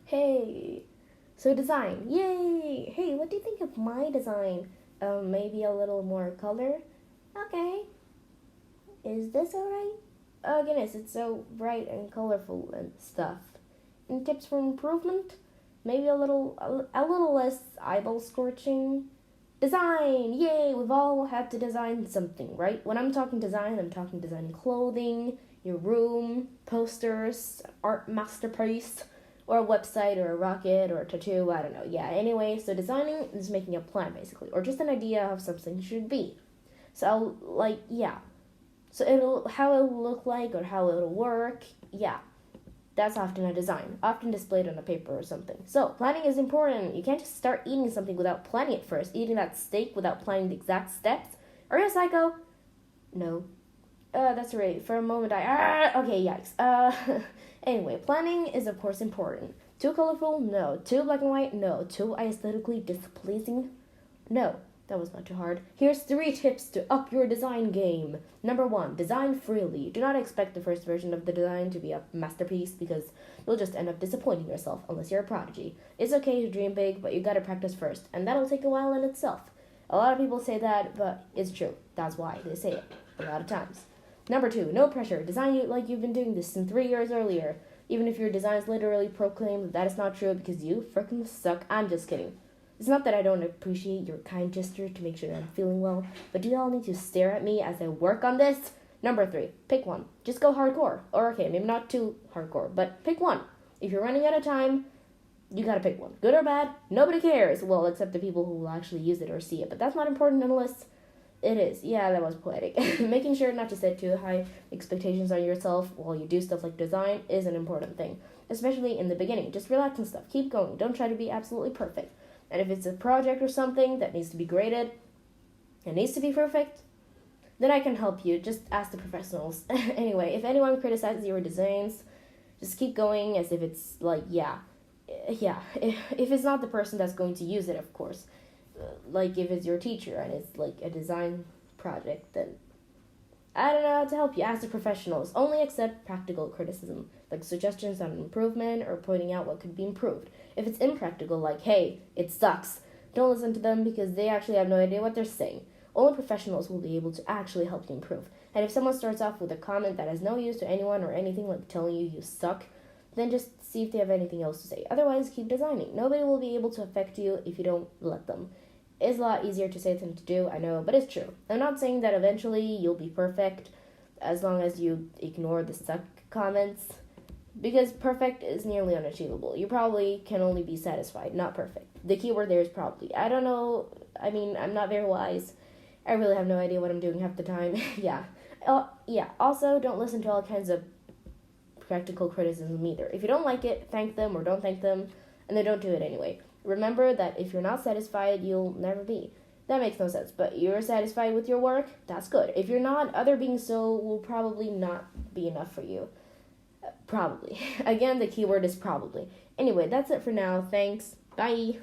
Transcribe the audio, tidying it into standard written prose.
Hey, so design, yay! Hey, what do you think of my design? Maybe a little more color? Okay, is this alright? Oh goodness, it's so bright and colorful and stuff. And tips for improvement? Maybe a little less eyeball scorching. Design, yay! We've all had to design something, right? When I'm talking design, I'm talking designing clothing, your room, posters, art masterpiece, or a website, or a rocket, or a tattoo, I don't know. Yeah, anyway, so designing is making a plan, basically, or just an idea of something should be. So, like, yeah. So how it'll look like, or how it'll work, yeah. That's often a design, often displayed on a paper or something. So, planning is important. You can't just start eating something without planning it first. Eating that steak without planning the exact steps. Are you a psycho? No. That's right. For a moment, okay, yikes. Anyway, planning is, of course, important. Too colorful? No. Too black and white? No. Too aesthetically displeasing? No. That was not too hard. Here's 3 tips to up your design game. Number 1, design freely. Do not expect the first version of the design to be a masterpiece because you'll just end up disappointing yourself unless you're a prodigy. It's okay to dream big, but you gotta practice first, and that'll take a while in itself. A lot of people say that, but it's true. That's why they say it a lot of times. Number 2, no pressure. Design like you've been doing this since 3 years earlier. Even if your designs literally proclaim that is not true because you freaking suck. I'm just kidding. It's not that I don't appreciate your kind gesture to make sure that I'm feeling well, but do y'all need to stare at me as I work on this? Number 3, pick one. Just go hardcore. Or okay, maybe not too hardcore, but pick one. If you're running out of time, you gotta pick one. Good or bad, nobody cares. Well, except the people who will actually use it or see it, but that's not important unless it is. Yeah, that was poetic. Making sure not to set too high expectations on yourself while you do stuff like design is an important thing, especially in the beginning. Just relax and stuff. Keep going. Don't try to be absolutely perfect. And if it's a project or something that needs to be graded, it needs to be perfect, then I can help you. Just ask the professionals. Anyway, if anyone criticizes your designs, just keep going as if it's like, yeah. If it's not the person that's going to use it, of course. Like if it's your teacher and it's like a design project, then I don't know how to help you. Ask the professionals. Only accept practical criticism, like suggestions on improvement or pointing out what could be improved. If it's impractical, like, hey, it sucks, don't listen to them because they actually have no idea what they're saying. Only professionals will be able to actually help you improve. And if someone starts off with a comment that has no use to anyone or anything like telling you suck, then just see if they have anything else to say. Otherwise, keep designing. Nobody will be able to affect you if you don't let them. It's a lot easier to say than to do, I know, but it's true. I'm not saying that eventually you'll be perfect as long as you ignore the suck comments, because perfect is nearly unachievable. You probably can only be satisfied, not perfect. The keyword there is probably. I don't know. I mean, I'm not very wise. I really have no idea what I'm doing half the time. Yeah. Also, don't listen to all kinds of practical criticism either. If you don't like it, thank them or don't thank them, and then don't do it anyway. Remember that if you're not satisfied, you'll never be. That makes no sense, but you're satisfied with your work? That's good. If you're not, other being so will probably not be enough for you. Probably. Again, the keyword is probably. Anyway, that's it for now. Thanks. Bye.